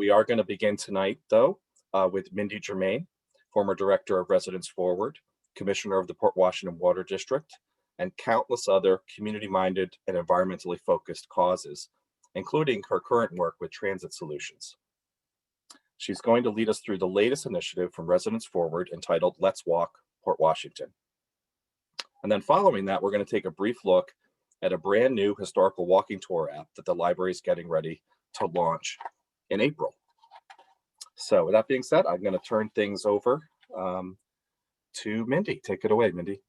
We are going to begin tonight, though, with Mindy Germain, former Director of Residents Forward, Commissioner of the Port Washington Water District, and countless other community-minded and environmentally focused causes, including her current work with transit solutions. She's going to lead us through the latest initiative from Residents Forward entitled Let's Walk Port Washington. And then following that, we're going to take a brief look at a brand new historical walking tour app that the library is getting ready to launch in April. So with that being said, I'm going to turn things over to Mindy. Take it away, Mindy.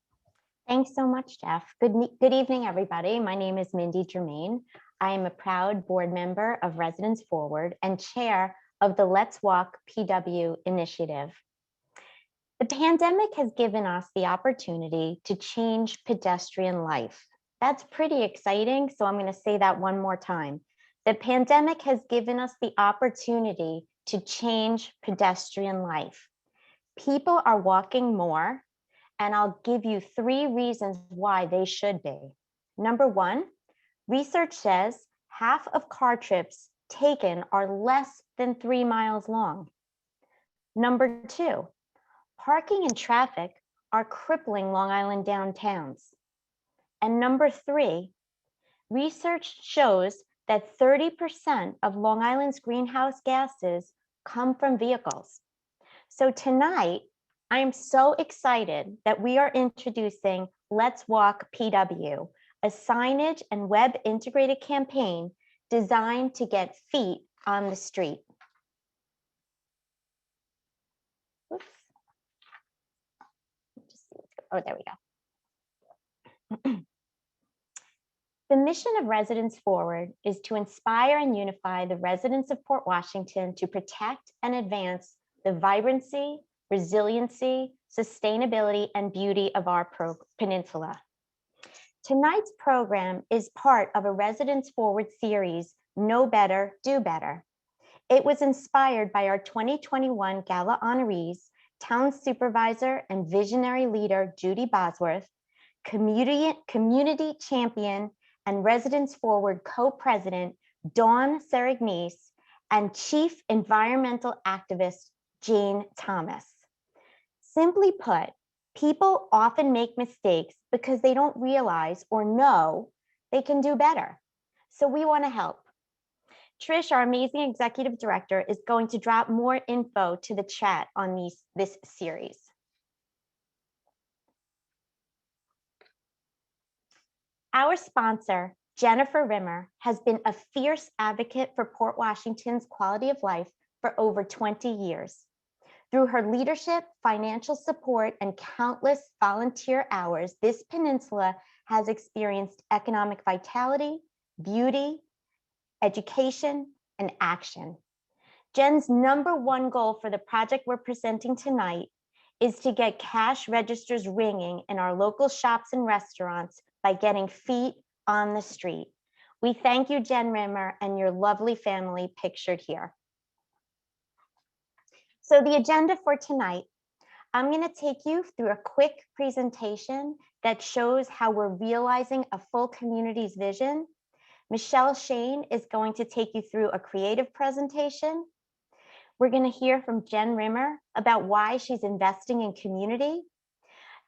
Thanks so much, Jeff. Good evening, everybody. My name is Mindy Germain. I am a proud board member of Residents Forward and chair of the Let's Walk PW initiative. The pandemic has given us the opportunity to change pedestrian life. That's pretty exciting, so I'm going to say that one more time. The pandemic has given us the opportunity to change pedestrian life. People are walking more, and I'll give you 3 reasons why they should be. Number 1, research says half of car trips taken are less than 3 miles long. Number 2, parking and traffic are crippling Long Island downtowns. And number 3, research shows that 30% of Long Island's greenhouse gases come from vehicles. So tonight, I am so excited that we are introducing Let's Walk PW, a signage and web integrated campaign designed to get feet on the street. Oops. Oh, there we go. The mission of Residents Forward is to inspire and unify the residents of Port Washington to protect and advance the vibrancy, resiliency, sustainability, and beauty of our peninsula. Tonight's program is part of a Residents Forward series, Know Better, Do Better. It was inspired by our 2021 Gala honorees, Town Supervisor and Visionary Leader Judy Bosworth, Community Champion and Residents Forward Co-President Dawn Serignice, and Chief Environmental Activist Jane Thomas. Simply put, people often make mistakes because they don't realize or know they can do better. So we want to help. Trish, our amazing executive director, is going to drop more info to the chat on this series. Our sponsor, Jennifer Rimmer, has been a fierce advocate for Port Washington's quality of life for over 20 years. Through her leadership, financial support, and countless volunteer hours, this peninsula has experienced economic vitality, beauty, education, and action. Jen's #1 goal for the project we're presenting tonight is to get cash registers ringing in our local shops and restaurants by getting feet on the street. We thank you, Jen Rimmer, and your lovely family pictured here. So the agenda for tonight, I'm going to take you through a quick presentation that shows how we're realizing a full community's vision. Michelle Shane is going to take you through a creative presentation. We're going to hear from Jen Rimmer about why she's investing in community.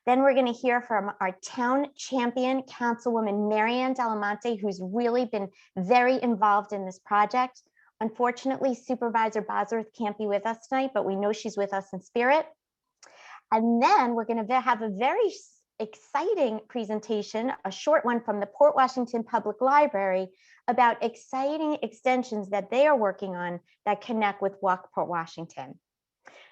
Then we're going to hear from our town champion, Councilwoman Marianne Delamonte, who's really been very involved in this project. Unfortunately, Supervisor Bosworth can't be with us tonight, but we know she's with us in spirit. And then we're going to have a very exciting presentation, a short one from the Port Washington Public Library about exciting extensions that they are working on that connect with Walk Port Washington.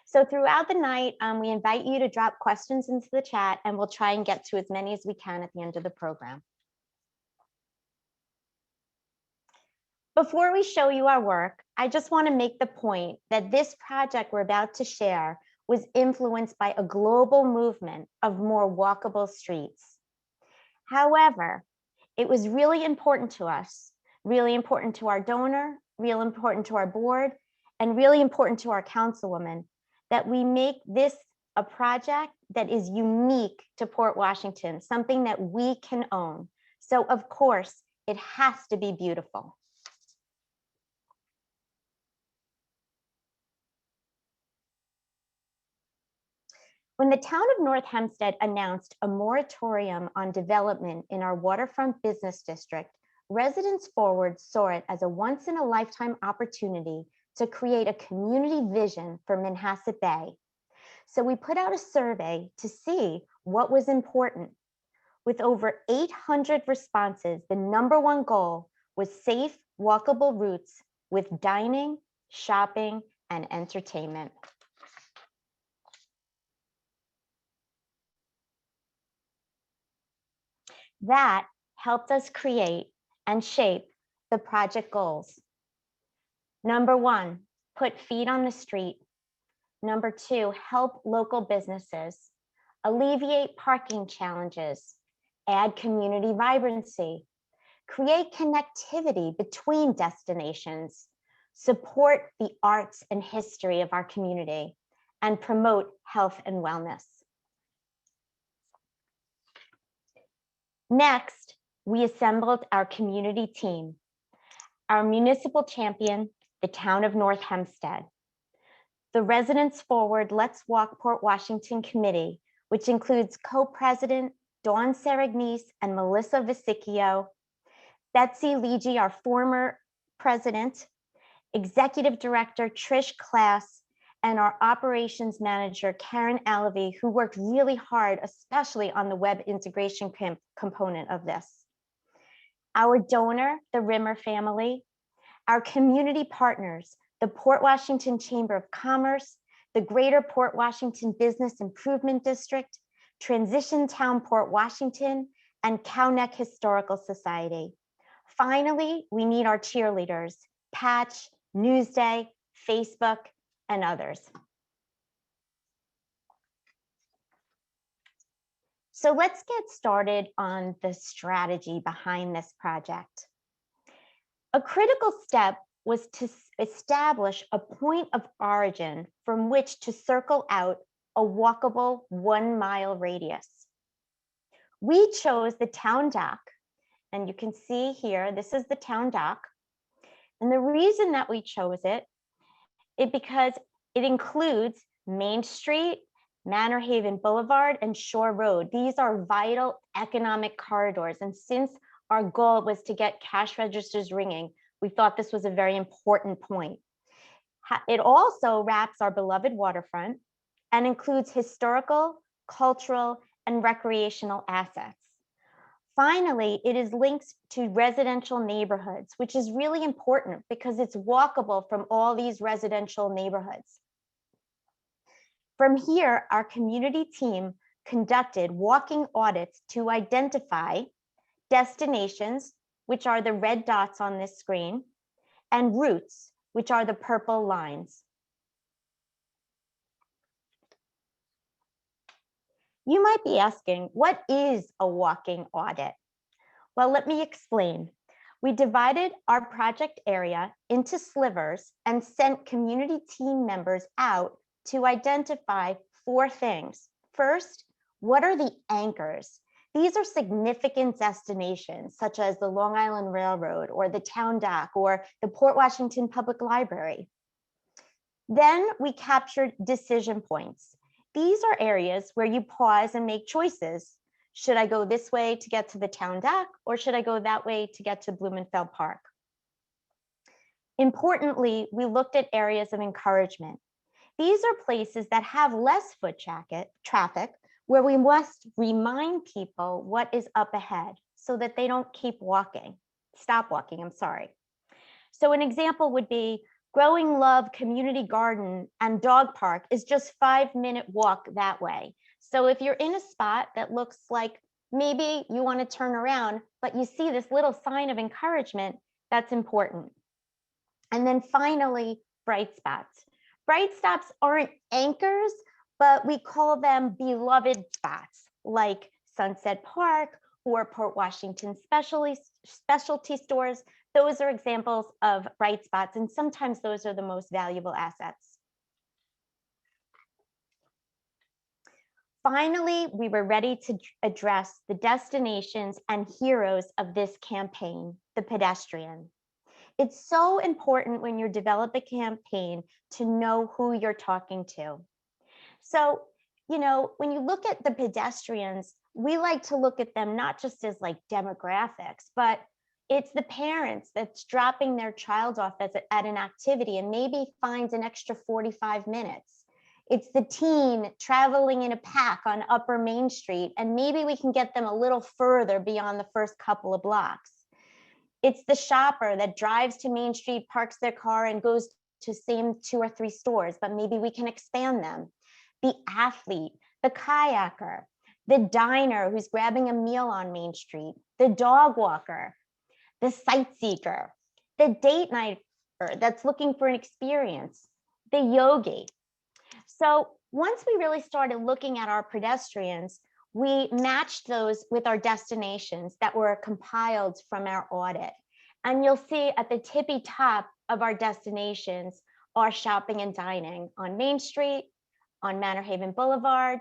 So throughout the night, we invite you to drop questions into the chat, and we'll try and get to as many as we can at the end of the program. Before we show you our work, I just want to make the point that this project we're about to share was influenced by a global movement of more walkable streets. However, it was really important to us, really important to our donor, really important to our board, and really important to our councilwoman that we make this a project that is unique to Port Washington, something that we can own. So of course, it has to be beautiful. When the town of North Hempstead announced a moratorium on development in our waterfront business district, Residents Forward saw it as a once-in-a-lifetime opportunity to create a community vision for Manhasset Bay. So we put out a survey to see what was important. With over 800 responses, the #1 goal was safe, walkable routes with dining, shopping, and entertainment. That helped us create and shape the project goals. #1, put feet on the street. #2, help local businesses, alleviate parking challenges, add community vibrancy, create connectivity between destinations, support the arts and history of our community, and promote health and wellness. Next, we assembled our community team. Our municipal champion, the town of North Hempstead. The Residents Forward Let's Walk Port Washington Committee, which includes co-president Dawn Saragnese and Melissa Vesicchio, Betsy Ligi, our former president, executive director Trish Klass, and our operations manager Karen Alavey, who worked really hard, especially on the web integration component of this. Our donor, the Rimmer family, our community partners, the Port Washington Chamber of Commerce, the Greater Port Washington Business Improvement District, Transition Town Port Washington, and Cow Neck Historical Society. Finally, we need our cheerleaders, Patch, Newsday, Facebook, and others. So let's get started on the strategy behind this project. A critical step was to establish a point of origin from which to circle out a walkable 1-mile radius. We chose the town dock, and you can see here, this is the town dock. And the reason that we chose it is because it includes Main Street, Manor Haven Boulevard, and Shore Road. These are vital economic corridors. And since our goal was to get cash registers ringing, we thought this was a very important point. It also wraps our beloved waterfront and includes historical, cultural, and recreational assets. Finally, it is linked to residential neighborhoods, which is really important because it's walkable from all these residential neighborhoods. From here, our community team conducted walking audits to identify destinations, which are the red dots on this screen, and routes, which are the purple lines. You might be asking, what is a walking audit? Well, let me explain. We divided our project area into slivers and sent community team members out to identify 4 things. First, what are the anchors? These are significant destinations, such as the Long Island Railroad or the town dock or the Port Washington Public Library. Then we captured decision points. These are areas where you pause and make choices. Should I go this way to get to the town dock, or should I go that way to get to Blumenfeld Park? Importantly, we looked at areas of encouragement. These are places that have less foot traffic, where we must remind people what is up ahead so that they don't stop walking, I'm sorry. So an example would be Growing Love Community Garden and Dog Park is just 5-minute walk that way. So if you're in a spot that looks like maybe you want to turn around, but you see this little sign of encouragement, that's important. And then finally, bright spots. Bright spots aren't anchors, but we call them beloved spots like Sunset Park or Port Washington specialty stores. Those are examples of bright spots, and sometimes those are the most valuable assets. Finally, we were ready to address the destinations and heroes of this campaign, the pedestrian. It's so important when you develop a campaign to know who you're talking to. So you know, when you look at the pedestrians, we like to look at them not just as like demographics, but it's the parents that's dropping their child off at an activity and maybe finds an extra 45 minutes. It's the teen traveling in a pack on Upper Main Street, and maybe we can get them a little further beyond the first couple of blocks. It's the shopper that drives to Main Street, parks their car, and goes to same 2 or 3 stores, but maybe we can expand them. The athlete, the kayaker, the diner who's grabbing a meal on Main Street, the dog walker, the sight seeker, the date nighter that's looking for an experience, the yogi. So once we really started looking at our pedestrians, we matched those with our destinations that were compiled from our audit. And you'll see at the tippy top of our destinations are shopping and dining on Main Street, on Manor Haven Boulevard,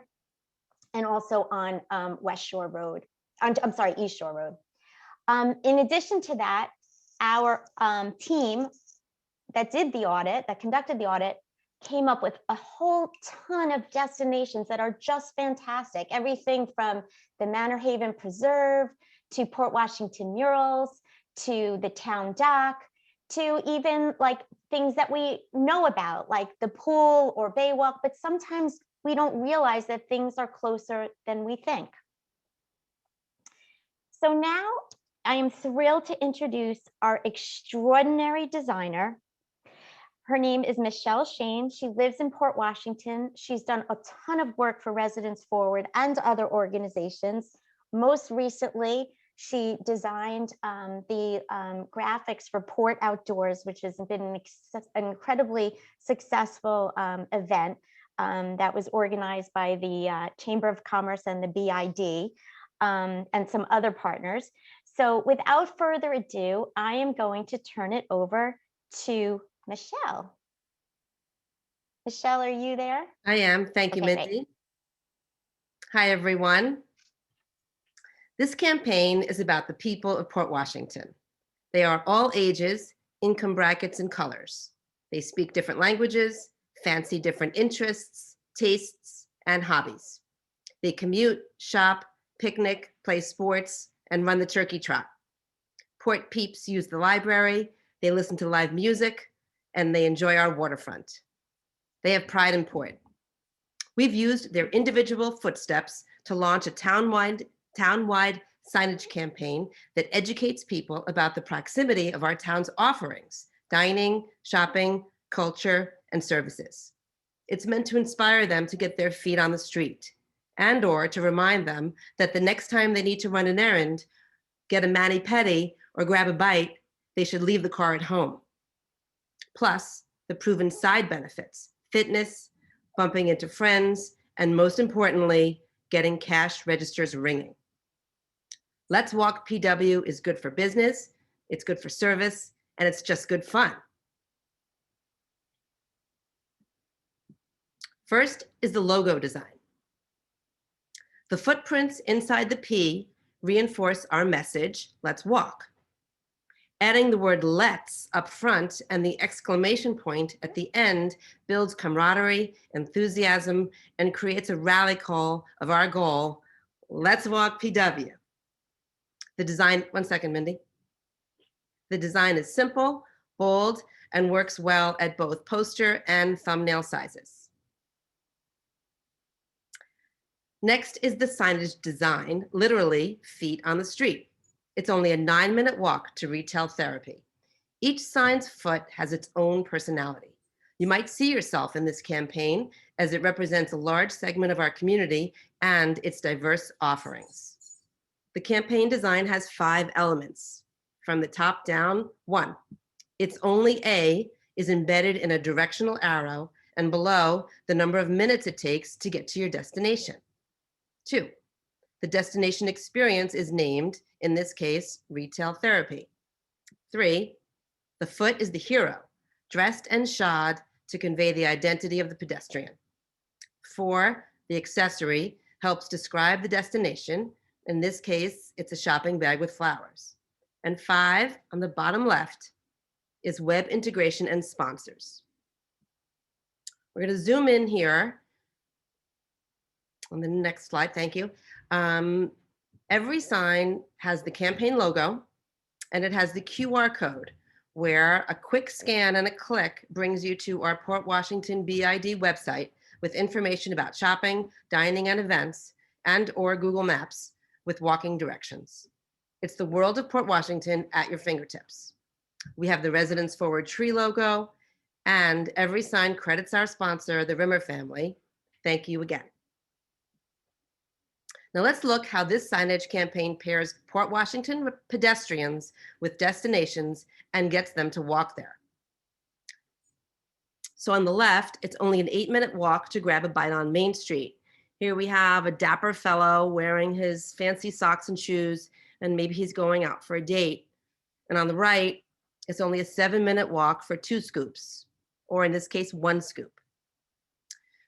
and also on West Shore Road. I'm sorry, East Shore Road. In addition to that, our team that did the audit, that conducted the audit, came up with a whole ton of destinations that are just fantastic. Everything from the Manor Haven Preserve to Port Washington murals to the town dock to even like things that we know about, like the pool or Baywalk, but sometimes we don't realize that things are closer than we think. So now I am thrilled to introduce our extraordinary designer. Her name is Michelle Shane. She lives in Port Washington. She's done a ton of work for Residents Forward and other organizations. Most recently, she designed the graphics for Port Outdoors, which has been an incredibly successful event that was organized by the Chamber of Commerce and the BID and some other partners. So without further ado, I am going to turn it over to Michelle. Michelle, are you there? I am. Thank you, Okay, Mindy. great. Hi, everyone. This campaign is about the people of Port Washington. They are all ages, income brackets, and colors. They speak different languages, fancy different interests, tastes, and hobbies. They commute, shop, picnic, play sports, and run the turkey trot. Port peeps use the library, they listen to live music, and they enjoy our waterfront. They have pride in Port. We've used their individual footsteps to launch a town-wide signage campaign that educates people about the proximity of our town's offerings, dining, shopping, culture, and services. It's meant to inspire them to get their feet on the street and/or to remind them that the next time they need to run an errand, get a mani-pedi, or grab a bite, they should leave the car at home. Plus, the proven side benefits, fitness, bumping into friends, and most importantly, getting cash registers ringing. Let's Walk PW is good for business, it's good for service, and it's just good fun. First is the logo design. The footprints inside the P reinforce our message, let's walk. Adding the word let's up front and the exclamation point at the end builds camaraderie, enthusiasm, and creates a rally call of our goal, let's walk PW. The design, one second, Mindy. The design is simple, bold, and works well at both poster and thumbnail sizes. Next is the signage design, literally feet on the street. It's only a 9-minute walk to retail therapy. Each sign's foot has its own personality. You might see yourself in this campaign as it represents a large segment of our community and its diverse offerings. The campaign design has 5 elements. From the top down, 1, its only A is embedded in a directional arrow, and below the number of minutes it takes to get to your destination. 2, the destination experience is named, in this case, retail therapy. 3, the foot is the hero, dressed and shod to convey the identity of the pedestrian. 4, the accessory helps describe the destination. In this case, it's a shopping bag with flowers. And 5, on the bottom left, is web integration and sponsors. We're going to zoom in here On the next slide, thank you. Every sign has the campaign logo and it has the QR code where a quick scan and a click brings you to our Port Washington BID website with information about shopping, dining, and events, and or Google Maps with walking directions. It's the world of Port Washington at your fingertips. We have the Residents Forward tree logo, and every sign credits our sponsor, the Rimmer family. Thank you again. Now let's look how this signage campaign pairs Port Washington pedestrians with destinations and gets them to walk there. So on the left, it's only an 8-minute walk to grab a bite on Main Street. Here we have a dapper fellow wearing his fancy socks and shoes, and maybe he's going out for a date. And on the right, it's only a 7-minute walk for 2 scoops, or in this case, 1 scoop.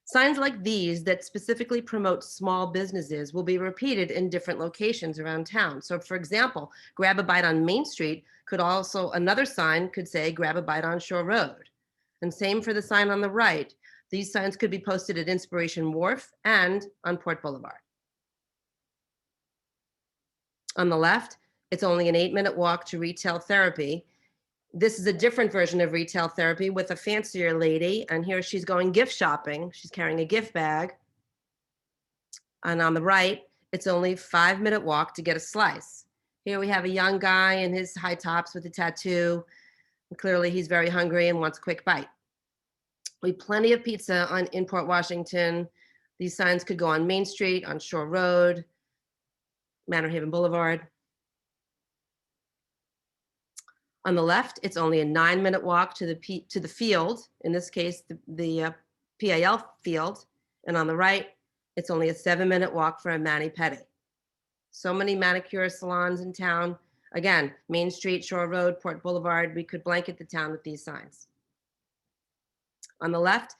Signs like these that specifically promote small businesses will be repeated in different locations around town. So for example, grab a bite on Main Street could also, another sign could say, grab a bite on Shore Road. And same for the sign on the right. These signs could be posted at Inspiration Wharf and on Port Boulevard. On the left, it's only an 8-minute walk to Retail Therapy. This is a different version of Retail Therapy with a fancier lady, and here she's going gift shopping. She's carrying a gift bag. And on the right, it's only a 5-minute walk to get a slice. Here we have a young guy in his high tops with a tattoo. And clearly he's very hungry and wants a quick bite. We have plenty of pizza in Port Washington. These signs could go on Main Street, on Shore Road, Manor Haven Boulevard. On the left, it's only a 9-minute walk to the field, in this case, the PAL field. And on the right, it's only a 7-minute walk for a mani-pedi. So many manicure salons in town. Again, Main Street, Shore Road, Port Boulevard, we could blanket the town with these signs. On the left,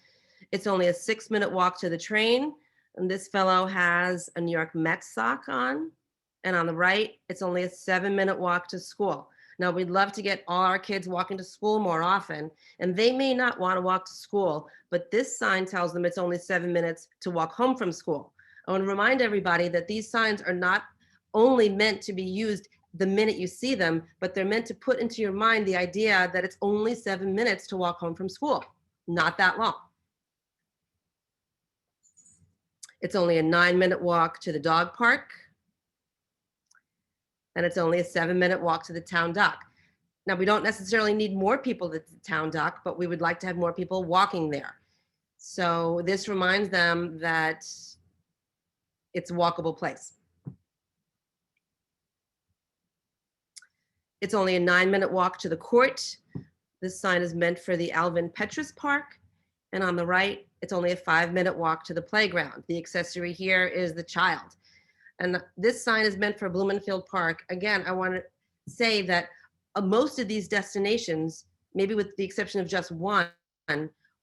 it's only a 6-minute walk to the train. And this fellow has a New York Mets sock on. And on the right, it's only a 7-minute walk to school. Now, we'd love to get all our kids walking to school more often, and they may not want to walk to school, but this sign tells them it's only 7 minutes to walk home from school. I want to remind everybody that these signs are not only meant to be used the minute you see them, but they're meant to put into your mind the idea that it's only 7 minutes to walk home from school. Not that long. It's only a 9-minute walk to the dog park. And it's only a 7-minute walk to the town dock. Now, we don't necessarily need more people at the town dock, but we would like to have more people walking there. So this reminds them that it's a walkable place. It's only a 9-minute walk to the court. This sign is meant for the Alvin Petrus Park. And on the right, it's only a 5-minute walk to the playground. The accessory here is the child. And this sign is meant for Blumenfield Park. Again, I want to say that most of these destinations, maybe with the exception of just one,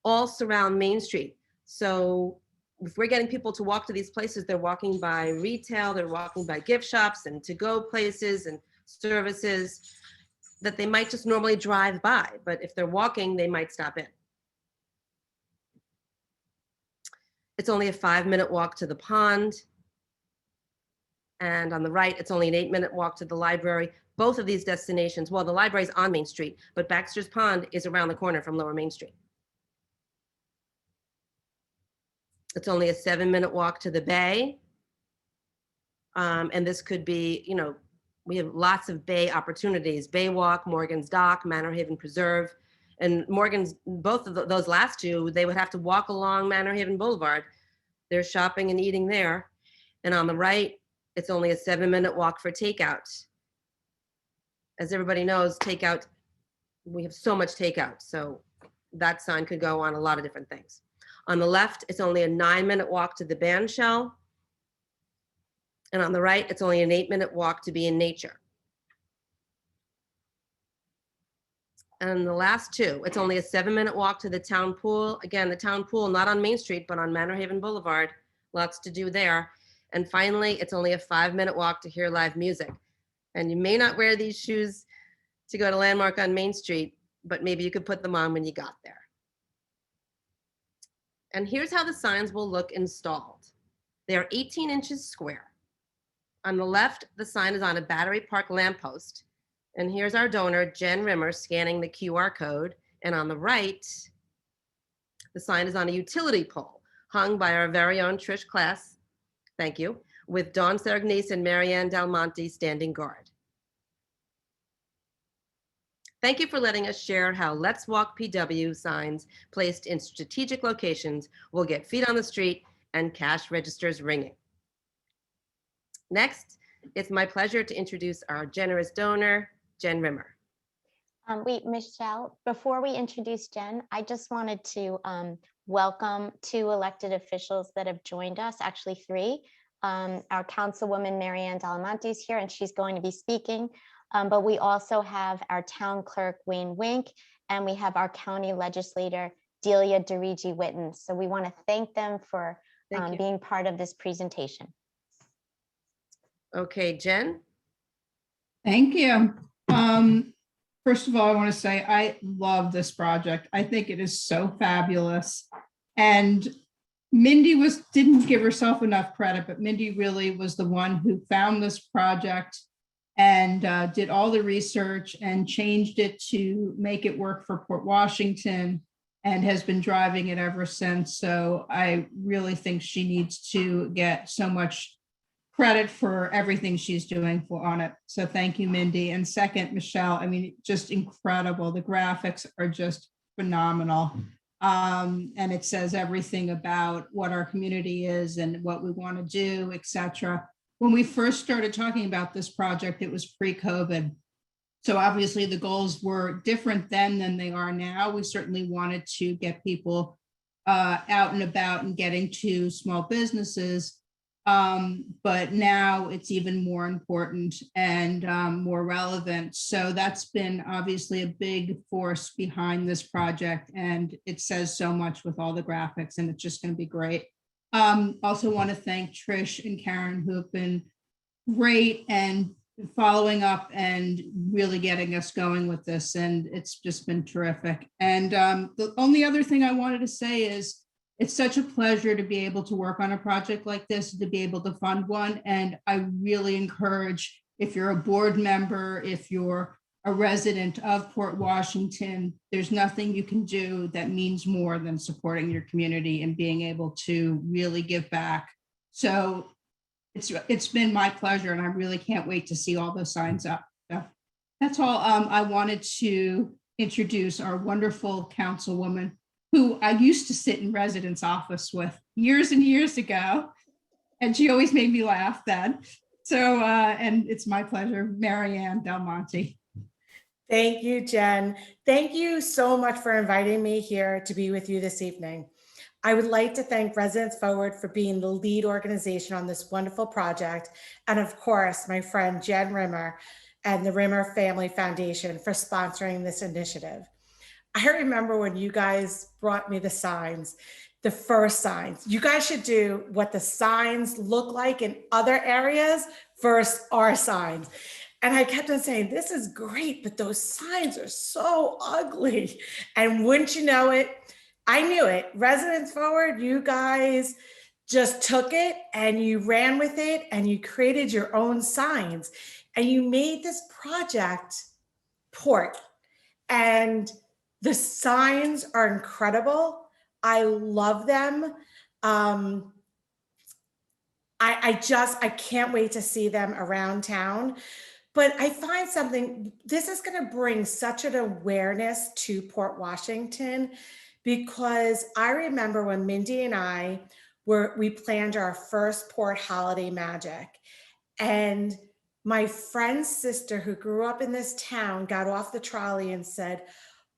all surround Main Street. So if we're getting people to walk to these places, they're walking by retail, they're walking by gift shops and to-go places and services that they might just normally drive by. But if they're walking, they might stop in. It's only a 5-minute walk to the pond. And on the right, it's only an 8-minute walk to the library. Both of these destinations, well, the library's on Main Street, but Baxter's Pond is around the corner from Lower Main Street. It's only a 7-minute walk to the bay. And this could be, you know, we have lots of bay opportunities, Bay Walk, Morgan's Dock, Manor Haven Preserve. And Morgan's, both of those last two, they would have to walk along Manor Haven Boulevard. They're shopping and eating there. And on the right, it's only a 7-minute walk for takeout. As everybody knows, takeout, we have so much takeout. So that sign could go on a lot of different things. On the left, it's only a 9-minute walk to the band shell. And on the right, it's only an 8-minute walk to be in nature. And the last two, it's only a 7-minute walk to the town pool. Again, the town pool, not on Main Street, but on Manor Haven Boulevard. Lots to do there. And finally, it's only a 5-minute walk to hear live music. And you may not wear these shoes to go to Landmark on Main Street, but maybe you could put them on when you got there. And here's how the signs will look installed. They are 18 inches square. On the left, the sign is on a Battery Park lamppost. And here's our donor, Jen Rimmer, scanning the QR code. And on the right, the sign is on a utility pole hung by our very own Trish Class, thank you, with Dawn Sergnice and Marianne Del Monte standing guard. Thank you for letting us share how Let's Walk PW signs placed in strategic locations will get feet on the street and cash registers ringing. Next, it's my pleasure to introduce our generous donor, Jen Rimmer. Michelle, before we introduce Jen, I just wanted to welcome 2 elected officials that have joined us, actually 3. Our Councilwoman Marianne Delamonte is here and she's going to be speaking. But we also have our Town Clerk Wayne Wink, and we have our County Legislator Delia DeRigi Witten. So we want to thank them for being part of this presentation. Okay, Jen. Thank you. First of all, I want to say I love this project. I think it is so fabulous. And Mindy didn't give herself enough credit, but Mindy really was the one who found this project and did all the research and changed it to make it work for Port Washington and has been driving it ever since. So I really think she needs to get so much credit for everything she's doing on it. So thank you, Mindy. And second, Michelle, I mean, just incredible. The graphics are just phenomenal. And it says everything about what our community is and what we want to do, etc. When we first started talking about this project, it was pre-COVID. So obviously the goals were different then than they are now. We certainly wanted to get people out and about and getting to small businesses. But now it's even more important and more relevant. So that's been obviously a big force behind this project. And it says so much with all the graphics, and it's just going to be great. Also want to thank Trish and Karen, who have been great and following up and really getting us going with this. And it's just been terrific. And the only other thing I wanted to say is it's such a pleasure to be able to work on a project like this, to be able to fund one. And I really encourage, if you're a board member, if you're a resident of Port Washington, there's nothing you can do that means more than supporting your community and being able to really give back. So it's been my pleasure, and I really can't wait to see all those signs up. So that's all. I wanted to introduce our wonderful councilwoman, who I used to sit in residence office with years and years ago. And she always made me laugh then. So, and it's my pleasure, Marianne Del Monte. Thank you, Jen. Thank you so much for inviting me here to be with you this evening. I would like to thank Residents Forward for being the lead organization on this wonderful project. And of course, my friend Jen Rimmer and the Rimmer Family Foundation for sponsoring this initiative. I remember when you guys brought me the signs, the first signs. You guys should do what the signs look like in other areas versus our signs. And I kept on saying, this is great, but those signs are so ugly. And wouldn't you know it, I knew it. Residents Forward, you guys just took it and you ran with it and you created your own signs and you made this project Port. And the signs are incredible. I love them. I can't wait to see them around town. But I find something, this is going to bring such an awareness to Port Washington, because I remember when Mindy and we planned our first Port Holiday Magic, and my friend's sister who grew up in this town got off the trolley and said,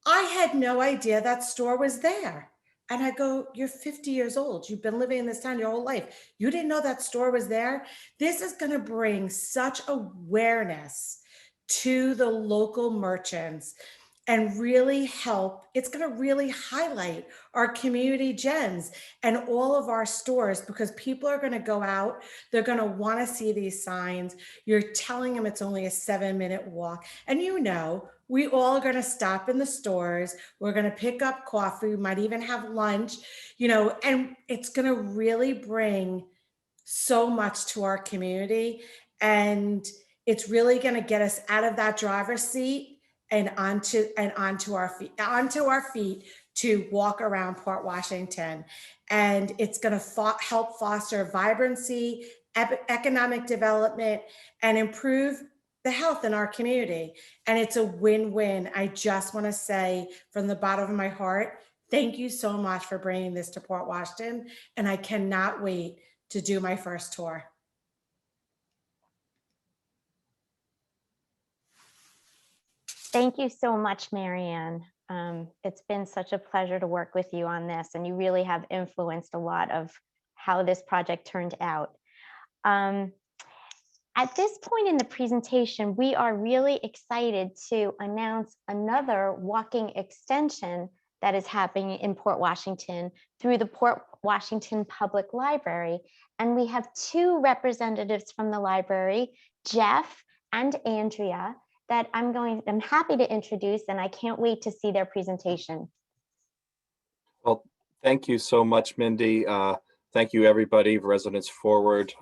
I had no idea that store was there. And I go, you're 50 years old. You've been living in this town your whole life. You didn't know that store was there? This is going to bring such awareness to the local merchants and really help. It's going to really highlight our community gems and all of our stores, because people are going to go out. They're going to want to see these signs. You're telling them it's only a 7-minute walk. And you know, we all are going to stop in the stores. We're going to pick up coffee. We might even have lunch, you know, and it's going to really bring so much to our community. And it's really going to get us out of that driver's seat and onto our feet to walk around Port Washington. And it's going to help foster vibrancy, economic development, and improve the health in our community. And it's a win-win. I just want to say from the bottom of my heart, thank you so much for bringing this to Port Washington. And I cannot wait to do my first tour. Thank you so much, Marianne. It's been such a pleasure to work with you on this, and you really have influenced a lot of how this project turned out. At this point in the presentation, we are really excited to announce another walking extension that is happening in Port Washington through the Port Washington Public Library. And we have two representatives from the library, Jeff and Andrea, that I'm happy to introduce, and I can't wait to see their presentation. Well, thank you so much, Mindy. Thank you, everybody, Residents Forward,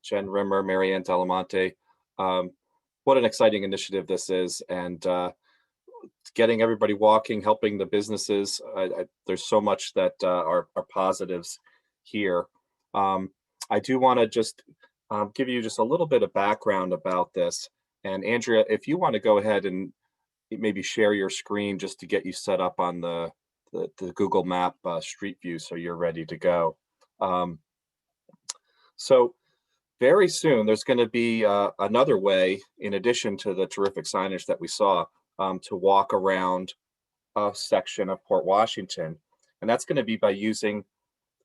Jen Rimmer, Marianne Delamonte. What an exciting initiative this is, and getting everybody walking, helping the businesses. There's so much that are positives here. I do want to just give you just a little bit of background about this. And Andrea, if you want to go ahead and maybe share your screen just to get you set up on the Google Map Street View so you're ready to go. So very soon there's going to be another way, in addition to the terrific signage that we saw, to walk around a section of Port Washington. And that's going to be by using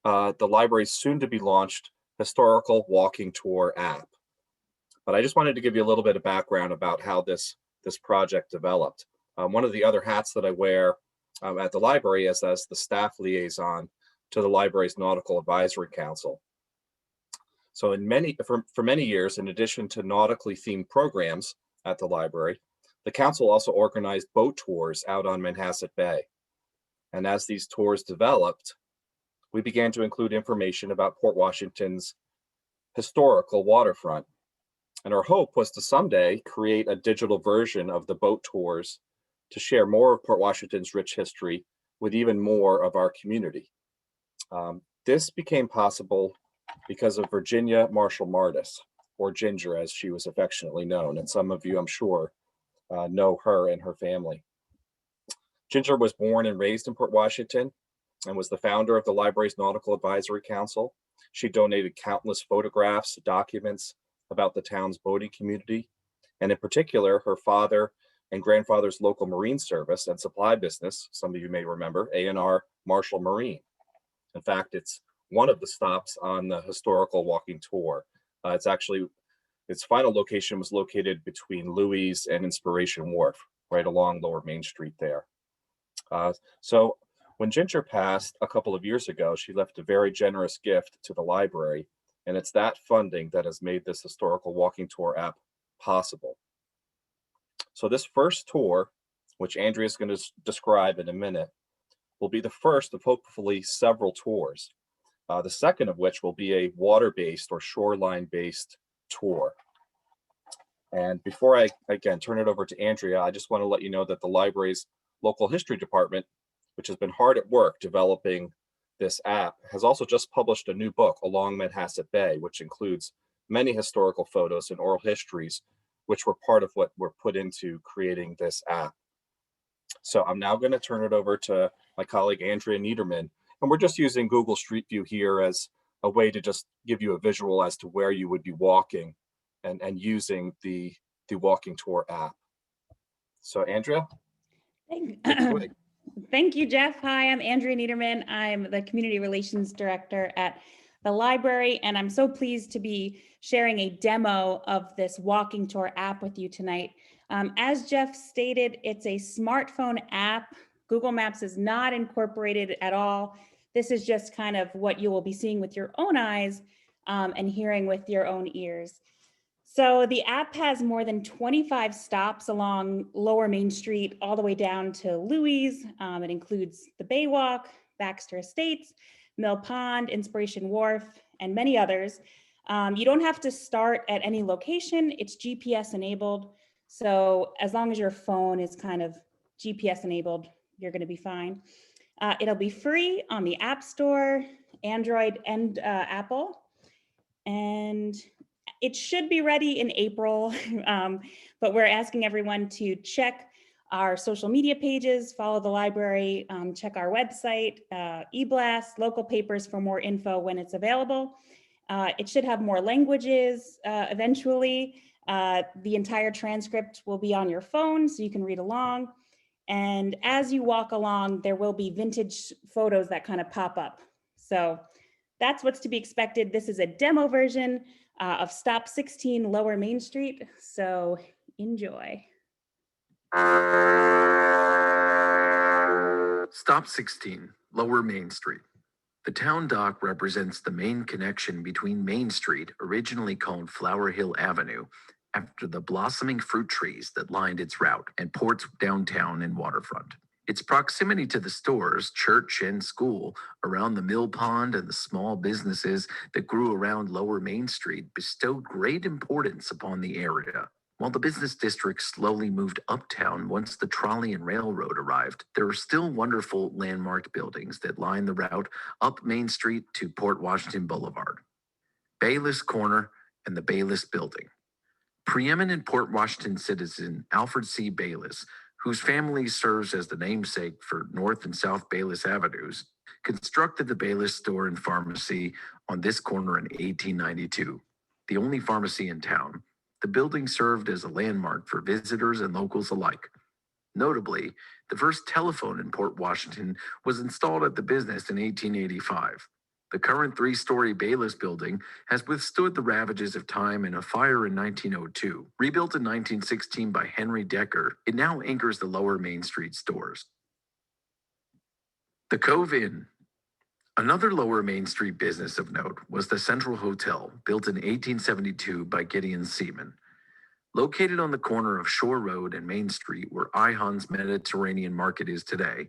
the library's soon to be launched historical walking tour app. But I just wanted to give you a little bit of background about how this project developed. One of the other hats that I wear at the library is as the staff liaison to the library's Nautical Advisory Council. So for many years, in addition to nautically themed programs at the library, the council also organized boat tours out on Manhasset Bay. And as these tours developed, we began to include information about Port Washington's historical waterfront. And our hope was to someday create a digital version of the boat tours to share more of Port Washington's rich history with even more of our community. This became possible because of Virginia Marshall Martis, or Ginger as she was affectionately known. And some of you, I'm sure, know her and her family. Ginger was born and raised in Port Washington and was the founder of the library's Nautical Advisory Council. She donated countless photographs, documents about the town's boating community, and in particular, her father and grandfather's local marine service and supply business, some of you may remember, A&R Marshall Marine. In fact, it's one of the stops on the historical walking tour. Its final location was located between Louis and Inspiration Wharf, right along Lower Main Street there. So when Ginger passed a couple of years ago, she left a very generous gift to the library, and it's that funding that has made this historical walking tour app possible. So this first tour, which Andrea is going to describe in a minute, will be the first of hopefully several tours. The second of which will be a water-based or shoreline-based tour. And before I, again, turn it over to Andrea, I just want to let you know that the library's local history department, which has been hard at work developing this app, has also just published a new book, Along Manhasset Bay, which includes many historical photos and oral histories, which were part of what were put into creating this app. So I'm now going to turn it over to my colleague, Andrea Niederman. And we're just using Google Street View here as a way to just give you a visual as to where you would be walking and using the walking tour app. So Andrea? Thank you, Jeff. Hi, I'm Andrea Niederman. I'm the Community Relations Director at the library, and I'm so pleased to be sharing a demo of this walking tour app with you tonight. As Jeff stated, it's a smartphone app. Google Maps is not incorporated at all. This is just kind of what you will be seeing with your own eyes and hearing with your own ears. So the app has more than 25 stops along Lower Main Street, all the way down to Louis. It includes the Baywalk, Baxter Estates, Mill Pond, Inspiration Wharf, and many others. You don't have to start at any location. It's GPS enabled. So as long as your phone is kind of GPS enabled, you're going to be fine. It'll be free on the App Store, Android, and Apple. And it should be ready in April, but we're asking everyone to check our social media pages, follow the library, check our website, e-blast, local papers for more info when it's available. It should have more languages eventually. The entire transcript will be on your phone so you can read along. And as you walk along, there will be vintage photos that kind of pop up. So that's what's to be expected. This is a demo version of Stop 16 Lower Main Street. So enjoy. Stop 16, Lower Main Street. The town dock represents the main connection between Main Street, originally called Flower Hill Avenue, after the blossoming fruit trees that lined its route, and ports downtown and waterfront. Its proximity to the stores, church, and school around the mill pond and the small businesses that grew around Lower Main Street bestowed great importance upon the area. While the business district slowly moved uptown once the trolley and railroad arrived, there are still wonderful landmarked buildings that line the route up Main Street to Port Washington Boulevard. Bayless Corner and the Bayless Building. Preeminent Port Washington citizen Alfred C. Bayless, whose family serves as the namesake for North and South Bayless Avenues, constructed the Bayless store and pharmacy on this corner in 1892, the only pharmacy in town. The building served as a landmark for visitors and locals alike. Notably, the first telephone in Port Washington was installed at the business in 1885. The current three-story Bayless building has withstood the ravages of time and a fire in 1902. Rebuilt in 1916 by Henry Decker, it now anchors the Lower Main Street stores. The Cove Inn. Another Lower Main Street business of note was the Central Hotel, built in 1872 by Gideon Seaman. Located on the corner of Shore Road and Main Street, where Ihon's Mediterranean Market is today,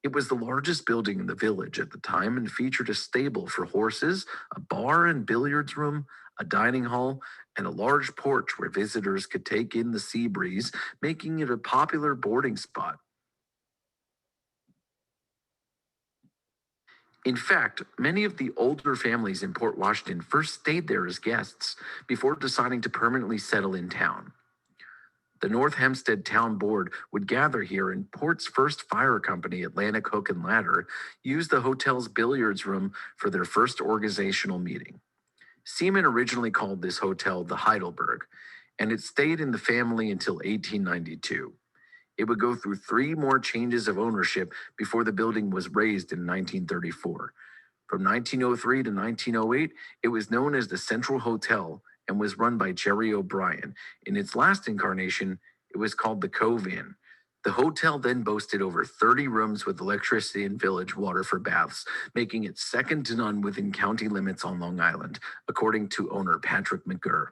it was the largest building in the village at the time and featured a stable for horses, a bar and billiards room, a dining hall, and a large porch where visitors could take in the sea breeze, making it a popular boarding spot. In fact, many of the older families in Port Washington first stayed there as guests before deciding to permanently settle in town. The North Hempstead Town Board would gather here, and Port's first fire company, Atlantic Hook and Ladder, used the hotel's billiards room for their first organizational meeting. Seaman originally called this hotel the Heidelberg, and it stayed in the family until 1892. It would go through 3 more changes of ownership before the building was razed in 1934. From 1903 to 1908, it was known as the Central Hotel and was run by Jerry O'Brien. In its last incarnation, it was called the Cove Inn. The hotel then boasted over 30 rooms with electricity and village water for baths, making it second to none within county limits on Long Island, according to owner Patrick McGurr.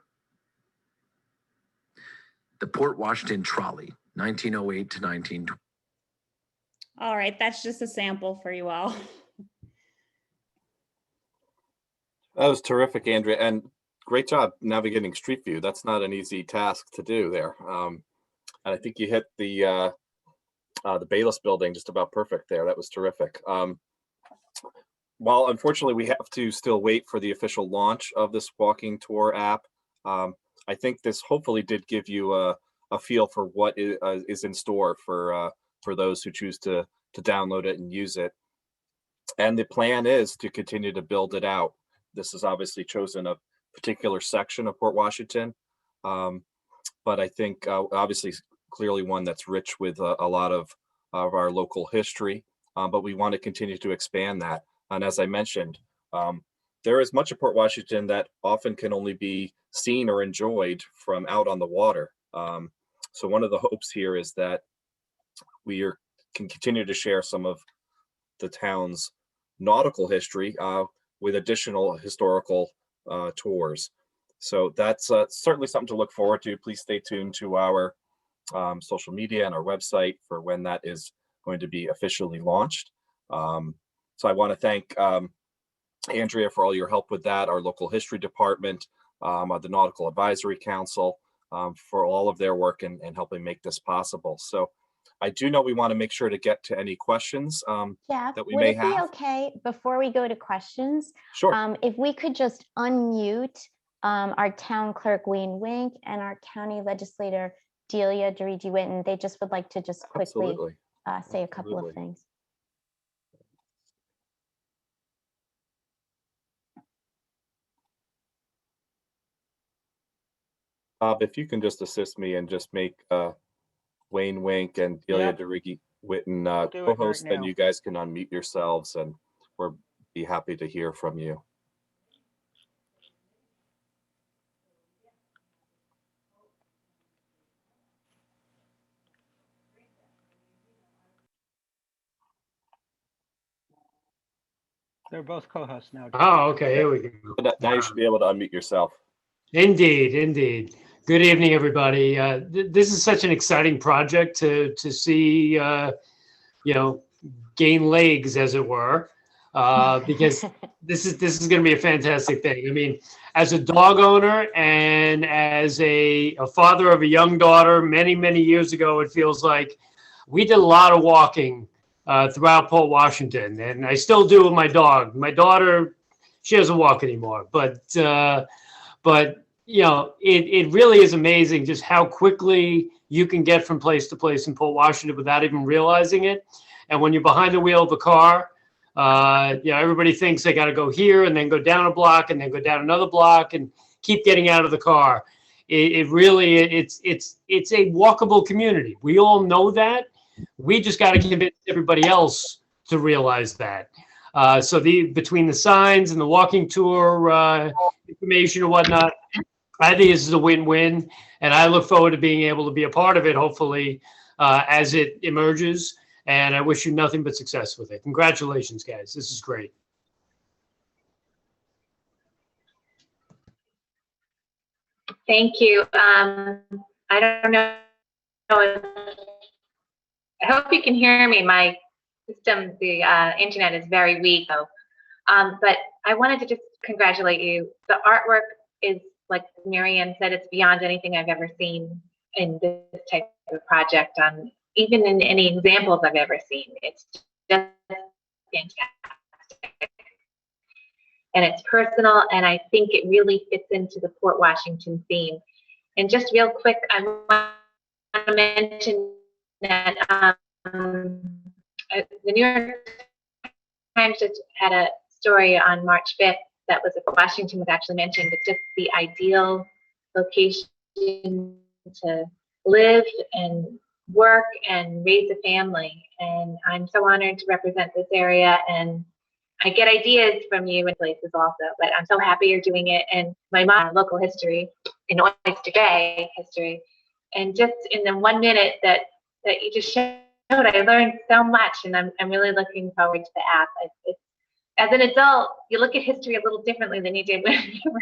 The Port Washington Trolley, 1908 to 1920. All right, that's just a sample for you all. That was terrific, Andrea, and great job navigating Street View. That's not an easy task to do there. And I think you hit the Bayless building just about perfect there. That was terrific. While unfortunately we have to still wait for the official launch of this walking tour app, I think this hopefully did give you a feel for what is in store for those who choose to download it and use it. And the plan is to continue to build it out. This is obviously chosen a particular section of Port Washington, but I think obviously clearly one that's rich with a lot of our local history, but we want to continue to expand that. And as I mentioned, there is much of Port Washington that often can only be seen or enjoyed from out on the water. So one of the hopes here is that we can continue to share some of the town's nautical history with additional historical tours. So that's certainly something to look forward to. Please stay tuned to our social media and our website for when that is going to be officially launched. So I want to thank Andrea, for all your help with that, our local history department, the Nautical Advisory Council, for all of their work and helping make this possible. So I do know we want to make sure to get to any questions Jeff, that we would may it be have. okay before we go to questions? Sure. If we could just unmute our town clerk, Wayne Wink, and our county legislator, Delia Dirigi Witten. They just would like to just quickly Absolutely. say a couple of Absolutely. things. Bob, if you can just assist me and just make Wayne Wink and Delia Yep. Dirigi Witten do it co-hosts, right then now. you guys can unmute yourselves and we'll be happy to hear from you. They're both co-hosts now. Oh, okay, here we go. But now you should be able to unmute yourself. Indeed, indeed. Good evening, everybody. This is such an exciting project to see, you know, gain legs, as it were, because this is going to be a fantastic thing. I mean, as a dog owner and as a father of a young daughter, many years ago, it feels like we did a lot of walking throughout Port Washington, and I still do with my dog. My daughter, she doesn't walk anymore, but you know, it really is amazing just how quickly you can get from place to place in Port Washington without even realizing it. And when you're behind the wheel of a car, you know, everybody thinks they got to go here and then go down a block and then go down another block and keep getting out of the car. It really, it's a walkable community. We all know that. We just got to convince everybody else to realize that. So between the signs and the walking tour information and whatnot, I think this is a win-win, and I look forward to being able to be a part of it, hopefully, as it emerges. And I wish you nothing but success with it. Congratulations, guys. This is great. Thank you. I don't know. I hope you can hear me. My system, the internet is very weak. So, but I wanted to just congratulate you. The artwork is, like Marianne said, it's beyond anything I've ever seen in this type of project, even in any examples I've ever seen. It's just fantastic. And it's personal, and I think it really fits into the Port Washington theme. And just real quick, I want to mention that the New York Times just had a story on March 5th that was Washington was actually mentioned. It's just the ideal location to live and work and raise a family. And I'm so honored to represent this area, and I get ideas from you in places also, but I'm so happy you're doing it. And my mom, local history, in Oyster Bay history, and just in the 1 minute that you just showed, I learned so much, and I'm really looking forward to the app. As an adult, you look at history a little differently than you did when you were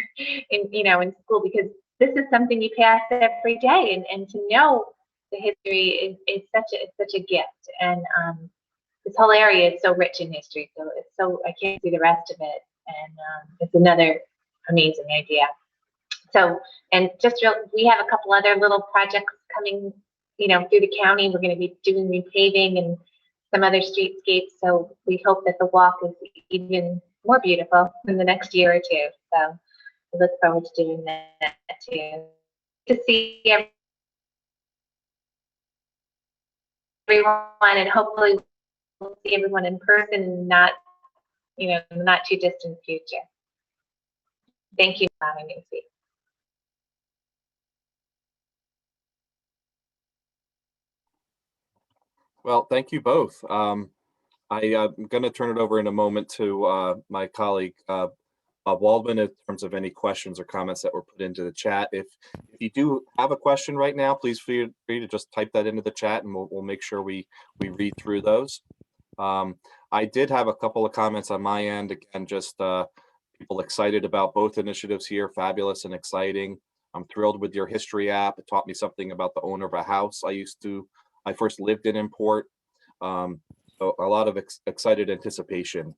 in school, because this is something you pass every day, and to know the history is such a gift. And this whole area is so rich in history, so I can't see the rest of it, and it's another amazing idea. So, and just we have a couple other little projects coming, through the county. We're going to be doing repaving and some other streetscapes. So we hope that the walk is even more beautiful in the next year or two. So we look forward to doing that too. To see everyone, and hopefully we'll see everyone in person, not too distant future. Thank you for allowing me to speak. Well, thank you both. I'm going to turn it over in a moment to my colleague Bob Waldman in terms of any questions or comments that were put into the chat. If you do have a question right now, please feel free to just type that into the chat, and we'll make sure we read through those. I did have a couple of comments on my end. Again, just people excited about both initiatives here. Fabulous and exciting. I'm thrilled with your history app. It taught me something about the owner of a house I first lived in Port. So a lot of excited anticipation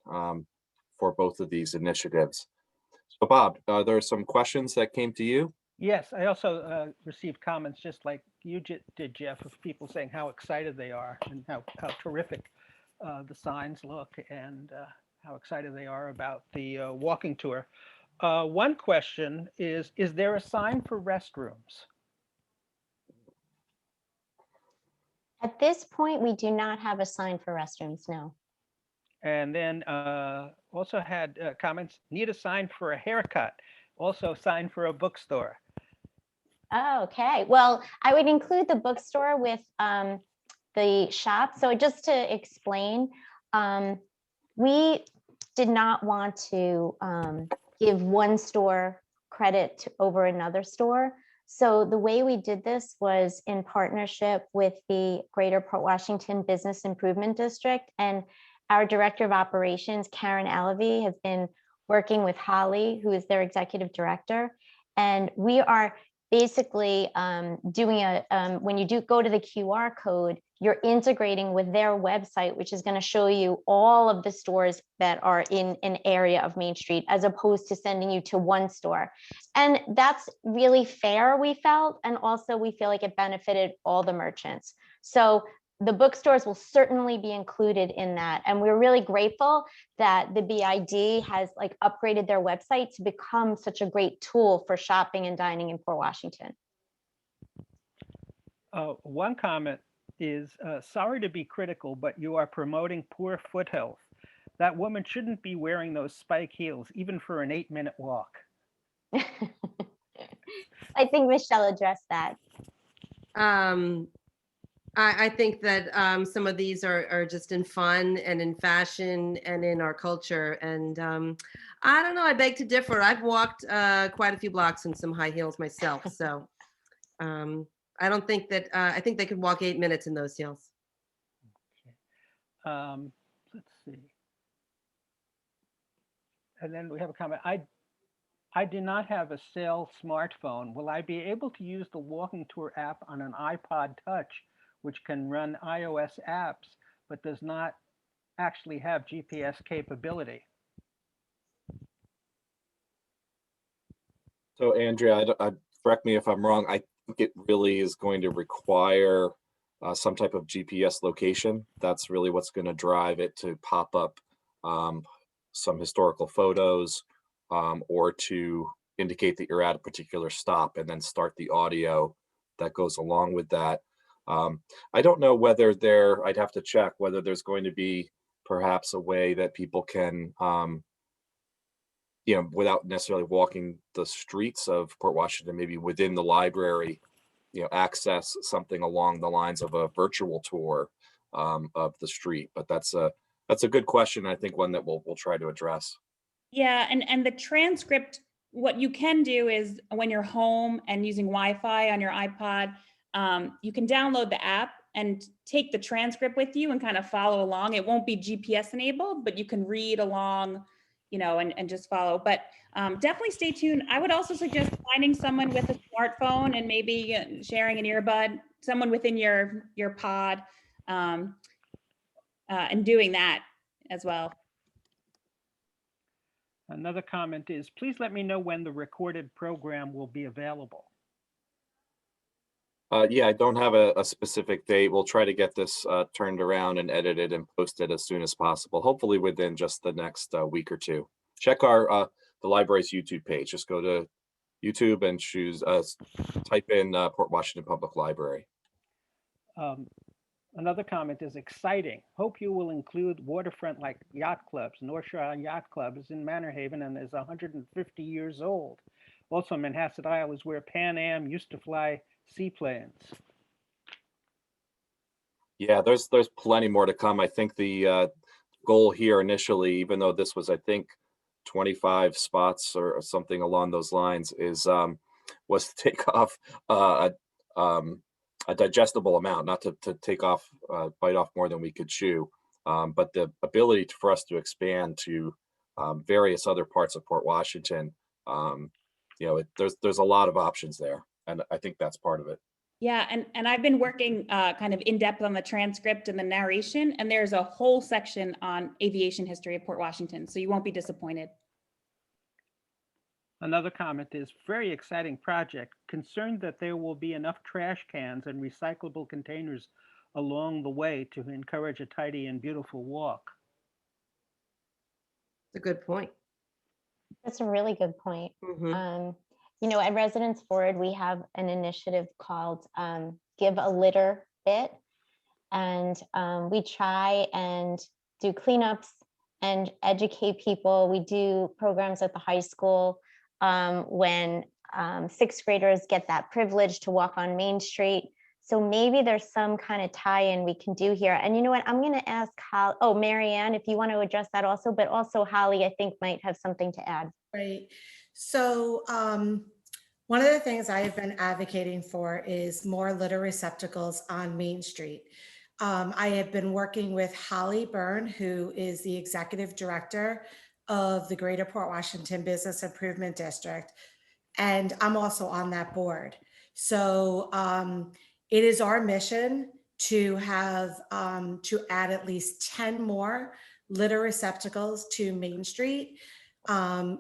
for both of these initiatives. So Bob, there are some questions that came to you. Yes, I also received comments just like you did, Jeff, of people saying how excited they are and how terrific the signs look, and how excited they are about the walking tour. One question is there a sign for restrooms? At this point, we do not have a sign for restrooms, no. And then also had comments, need a sign for a haircut, also sign for a bookstore. Oh, okay. Well, I would include the bookstore with the shop. So just to explain, we did not want to give one store credit over another store. So the way we did this was in partnership with the Greater Port Washington Business Improvement District, and our Director of Operations, Karen Alavey, has been working with Holly, who is their Executive Director. And we are basically doing when you do go to the QR code, you're integrating with their website, which is going to show you all of the stores that are in an area of Main Street, as opposed to sending you to one store. And that's really fair, we felt. And also we feel like it benefited all the merchants. So the bookstores will certainly be included in that. And we're really grateful that the BID has like upgraded their website to become such a great tool for shopping and dining in Port Washington. One comment is, sorry to be critical, but you are promoting poor foot health. That woman shouldn't be wearing those spike heels, even for an 8-minute walk. I think Michelle addressed that. I think that some of these are just in fun and in fashion and in our culture. And I don't know, I beg to differ. I've walked quite a few blocks in some high heels myself. So I don't think that, I think they could walk 8 minutes in those heels. Okay. Let's see. And then we have a comment. I do not have a cell smartphone. Will I be able to use the walking tour app on an iPod Touch, which can run iOS apps, but does not actually have GPS capability? So Andrea, correct me if I'm wrong, I think it really is going to require some type of GPS location. That's really what's going to drive it to pop up some historical photos or to indicate that you're at a particular stop, and then start the audio that goes along with that. I don't know whether I'd have to check whether there's going to be perhaps a way that people can, without necessarily walking the streets of Port Washington, maybe within the library, access something along the lines of a virtual tour of the street. But that's a good question. I think one that we'll try to address. Yeah, and the transcript, what you can do is when you're home and using Wi-Fi on your iPod, you can download the app and take the transcript with you and kind of follow along. It won't be GPS enabled, but you can read along, and just follow. But definitely stay tuned. I would also suggest finding someone with a smartphone and maybe sharing an earbud, someone within your pod, and doing that as well. Another comment is, please let me know when the recorded program will be available. Yeah, I don't have a specific date. We'll try to get this turned around and edited and posted as soon as possible, hopefully within just the next week or two. Check the library's YouTube page. Just go to YouTube and type in Port Washington Public Library. Another comment is exciting. Hope you will include waterfront like yacht clubs. North Shore Yacht Club is in Manor Haven and is 150 years old. Also, Manhasset Isle is where Pan Am used to fly seaplanes. Yeah, there's plenty more to come. I think the goal here initially, even though this was, I think, 25 spots or something along those lines, was to take off a digestible amount, not to take off, bite off more than we could chew, but the ability for us to expand to various other parts of Port Washington. There's a lot of options there, and I think that's part of it. Yeah, and I've been working kind of in depth on the transcript and the narration, and there's a whole section on aviation history of Port Washington, so you won't be disappointed. Another comment is very exciting project. Concerned that there will be enough trash cans and recyclable containers along the way to encourage a tidy and beautiful walk. It's a good point. That's a really good point. Mhm. You know, at Residents Forward, we have an initiative called Give a Litter Bit. And we try and do cleanups and educate people. We do programs at the high school when sixth graders get that privilege to walk on Main Street. So maybe there's some kind of tie-in we can do here. And you know what? I'm going to ask Marianne, if you want to address that also, but also Holly, I think might have something to add. Right. So one of the things I have been advocating for is more litter receptacles on Main Street. I have been working with Holly Byrne, who is the executive director of the Greater Port Washington Business Improvement District, and I'm also on that board. So it is our mission to have to add at least 10 more litter receptacles to Main Street.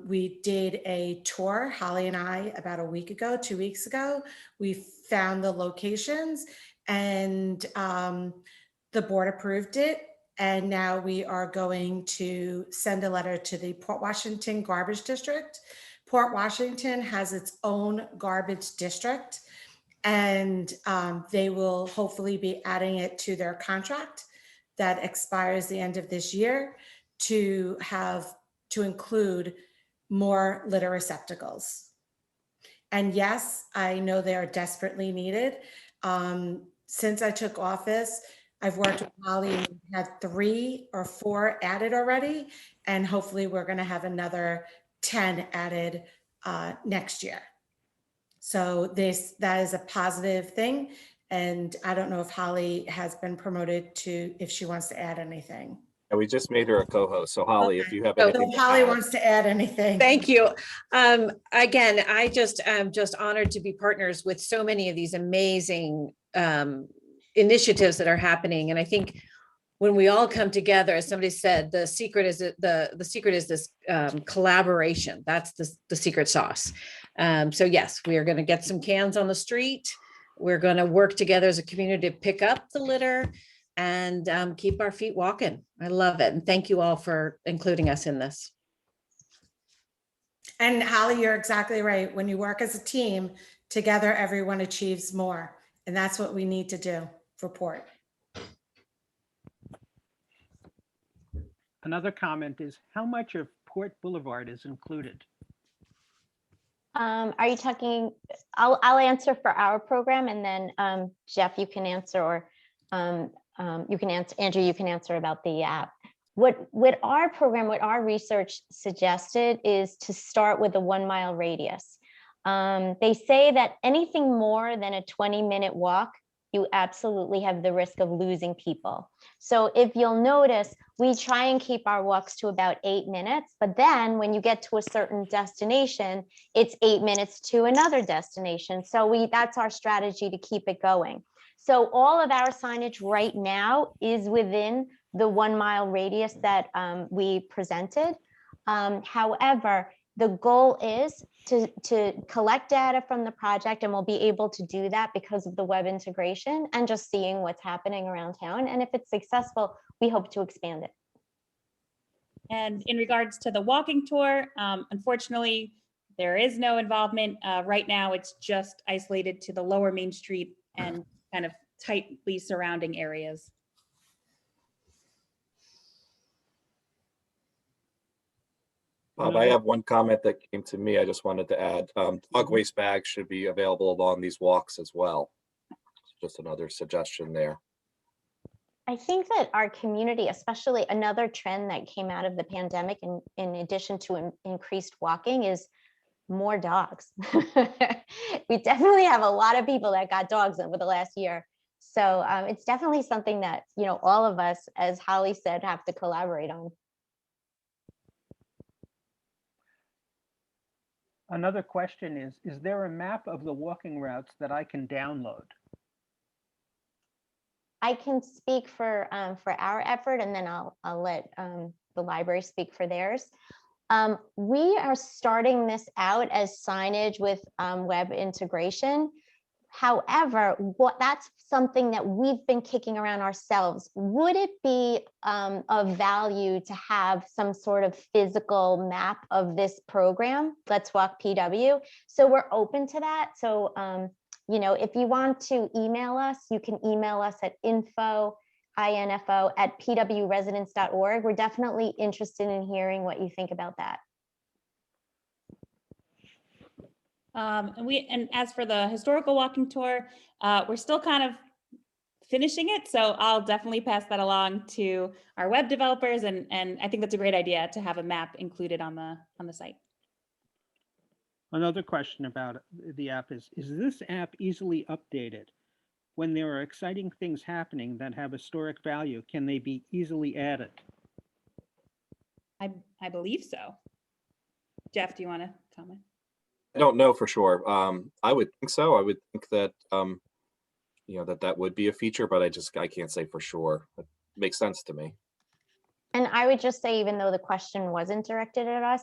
We did a tour, Holly and I, about a week ago, 2 weeks ago. We found the locations, and the board approved it. And now we are going to send a letter to the Port Washington Garbage District. Port Washington has its own garbage district, and they will hopefully be adding it to their contract that expires the end of this year to include more litter receptacles. And yes, I know they are desperately needed. Since I took office, I've worked with Holly and had 3 or 4 added already, and hopefully we're going to have another 10 added next year. So that is a positive thing. And I don't know if Holly has been promoted to, if she wants to add anything. And we just made her a co-host. So Holly, if you have So anything if to Holly add. wants to add anything. Thank you. Again, I just am just honored to be partners with so many of these amazing initiatives that are happening. And I think when we all come together, as somebody said, the secret is the secret is this collaboration. That's the secret sauce. So yes, we are going to get some cans on the street. We're going to work together as a community to pick up the litter and keep our feet walking. I love it. And thank you all for including us in this. And Holly, you're exactly right. When you work as a team together, everyone achieves more. And that's what we need to do for Port. Another comment is, how much of Port Boulevard is included? Are you talking, I'll answer for our program, and then Jeff, you can answer, or you can answer, Andrew, you can answer about the app. What our program, what our research suggested is to start with a 1 mile radius. They say that anything more than a 20-minute walk, you absolutely have the risk of losing people. So if you'll notice, we try and keep our walks to about 8 minutes, but then when you get to a certain destination, it's 8 minutes to another destination. So that's our strategy to keep it going. So all of our signage right now is within the 1 mile radius that we presented. However, the goal is to collect data from the project, and we'll be able to do that because of the web integration and just seeing what's happening around town. And if it's successful, we hope to expand it. And in regards to the walking tour, unfortunately, there is no involvement. Right now, it's just isolated to the lower Main Street and kind of tightly surrounding areas. Bob, I have one comment that came to me. I just wanted to add, dog waste bags should be available along these walks as well. Just another suggestion there. I think that our community, especially another trend that came out of the pandemic, in addition to increased walking, is more dogs. We definitely have a lot of people that got dogs over the last year. So it's definitely something that, you know, all of us, as Holly said, have to collaborate on. Another question is there a map of the walking routes that I can download? I can speak for our effort, and then I'll let the library speak for theirs. We are starting this out as signage with web integration. However, that's something that we've been kicking around ourselves. Would it be of value to have some sort of physical map of this program, Let's Walk PW? So we're open to that. So, if you want to email us, you can email us at info@pwresidents.org. We're definitely interested in hearing what you think about that. And as for the historical walking tour, we're still kind of finishing it. So I'll definitely pass that along to our web developers. And I think that's a great idea to have a map included on the site. Another question about the app is this app easily updated? When there are exciting things happening that have historic value, can they be easily added? I believe so. Jeff, do you want to comment? I don't know for sure. I would think so. I would think that that would be a feature, but I can't say for sure. It makes sense to me. And I would just say, even though the question wasn't directed at us,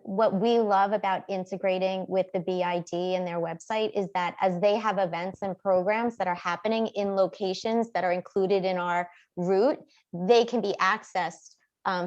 what we love about integrating with the BID and their website is that as they have events and programs that are happening in locations that are included in our route, they can be accessed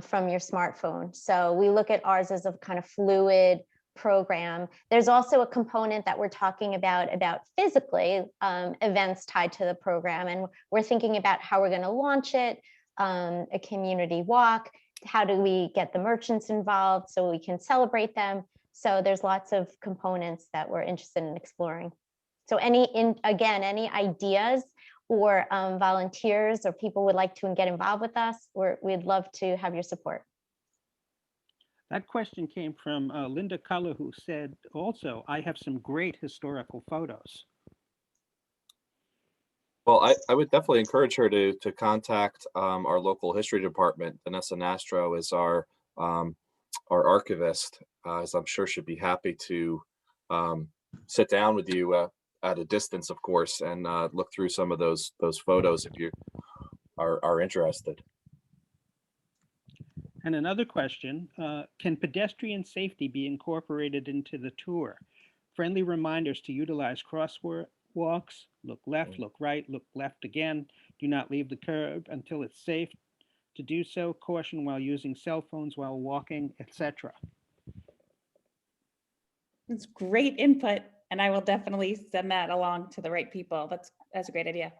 from your smartphone. So we look at ours as a kind of fluid program. There's also a component that we're talking about physically events tied to the program, and we're thinking about how we're going to launch it, a community walk. How do we get the merchants involved so we can celebrate them? So there's lots of components that we're interested in exploring. So any ideas or volunteers or people would like to get involved with us, we'd love to have your support. That question came from Linda Culler, who said also, I have some great historical photos. Well, I would definitely encourage her to contact our local history department. Vanessa Nastro is our archivist, as I'm sure she'd be happy to sit down with you at a distance, of course, and look through some of those photos if you are interested. And another question, can pedestrian safety be incorporated into the tour? Friendly reminders to utilize crosswalks, look left, look right, look left again. Do not leave the curb until it's safe to do so. Caution while using cell phones while walking, etc. It's great input, and I will definitely send that along to the right people. That's a great idea.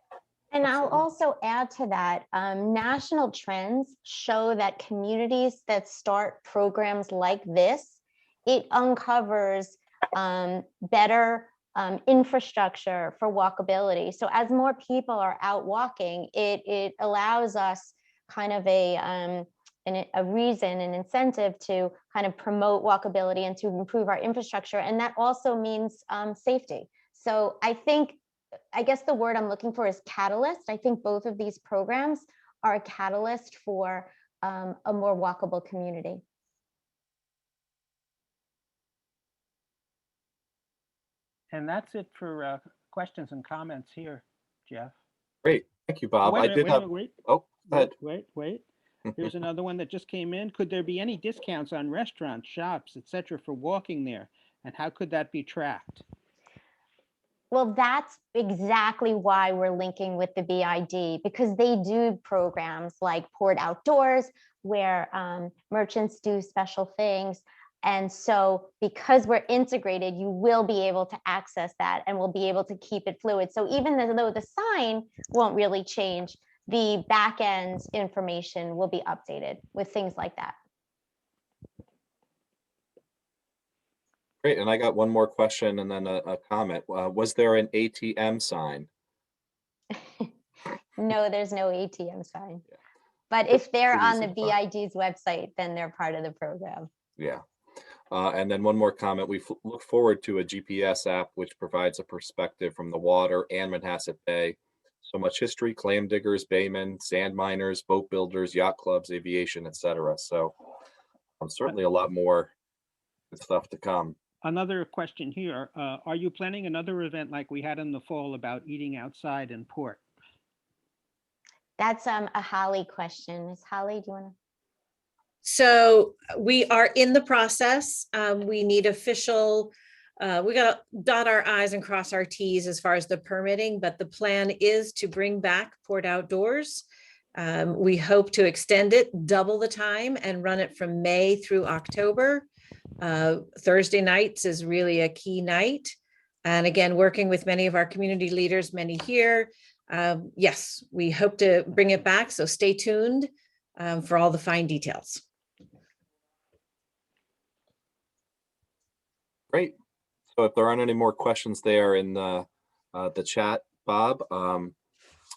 And I'll also add to that, national trends show that communities that start programs like this, it uncovers better infrastructure for walkability. So as more people are out walking, it allows us kind of a reason, an incentive to kind of promote walkability and to improve our infrastructure. And that also means safety. So I guess the word I'm looking for is catalyst. I think both of these programs are a catalyst for a more walkable community. And that's it for questions and comments here, Jeff. Great, thank you, Bob. Wait. Oh, go ahead. Wait. Here's another one that just came in. Could there be any discounts on restaurants, shops, etc. for walking there? And how could that be tracked? Well, that's exactly why we're linking with the BID, because they do programs like Port Outdoors, where merchants do special things. And so because we're integrated, you will be able to access that and we'll be able to keep it fluid. So even though the sign won't really change, the back end information will be updated with things like that. Great, and I got one more question and then a comment. Was there an ATM sign? No, there's no ATM sign. But if they're on the BID's website, then they're part of the program. Yeah. And then one more comment. We look forward to a GPS app which provides a perspective from the water and Manhasset Bay. So much history, clam diggers, baymen, sand miners, boat builders, yacht clubs, aviation, etc. So certainly a lot more stuff to come. Another question here. Are you planning another event like we had in the fall about eating outside in Port? That's a Holly question. Is Holly, do you want to? So we are in the process. We need official, we got to dot our i's and cross our t's as far as the permitting, but the plan is to bring back Port Outdoors. We hope to extend it double the time and run it from May through October. Thursday nights is really a key night. And again, working with many of our community leaders, many here. Yes, we hope to bring it back. So stay tuned for all the fine details. Great. So if there aren't any more questions there in the chat, Bob,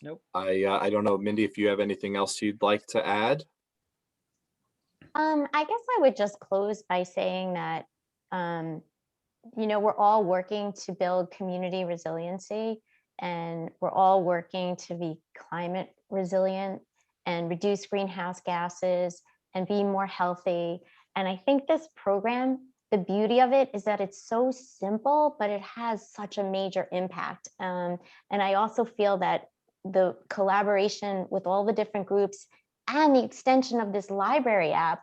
Nope. I don't know, Mindy, if you have anything else you'd like to add. I guess I would just close by saying that, you know, we're all working to build community resiliency, and we're all working to be climate resilient and reduce greenhouse gases and be more healthy. And I think this program, the beauty of it is that it's so simple, but it has such a major impact. And I also feel that the collaboration with all the different groups and the extension of this library app,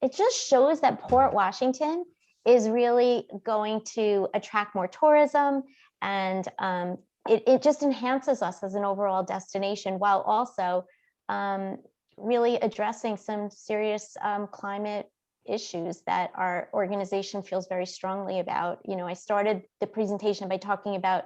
it just shows that Port Washington is really going to attract more tourism, and it just enhances us as an overall destination, while also really addressing some serious climate issues that our organization feels very strongly about. You know, I started the presentation by talking about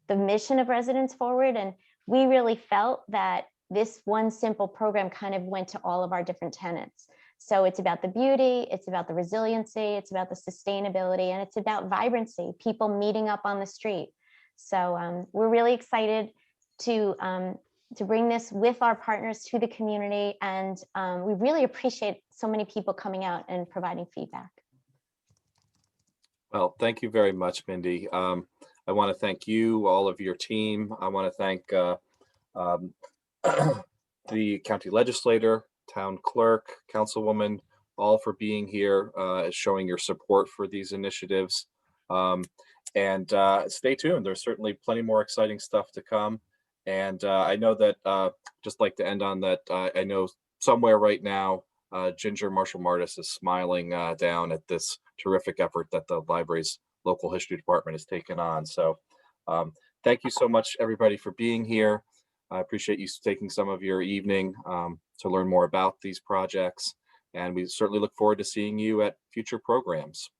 the mission of Residents Forward, and we really felt that this one simple program kind of went to all of our different tenets. So it's about the beauty, it's about the resiliency, it's about the sustainability, and it's about vibrancy, people meeting up on the street. So we're really excited to bring this with our partners to the community, and we really appreciate so many people coming out and providing feedback. Well, thank you very much, Mindy. I want to thank you, all of your team. I want to thank the county legislator, town clerk, councilwoman, all for being here, showing your support for these initiatives. And stay tuned. There's certainly plenty more exciting stuff to come. And I know that, just like to end on that, I know somewhere right now, Ginger Marshall Martis is smiling down at this terrific effort that the library's local history department has taken on. So thank you so much, everybody, for being here. I appreciate you taking some of your evening to learn more about these projects. And we certainly look forward to seeing you at future programs.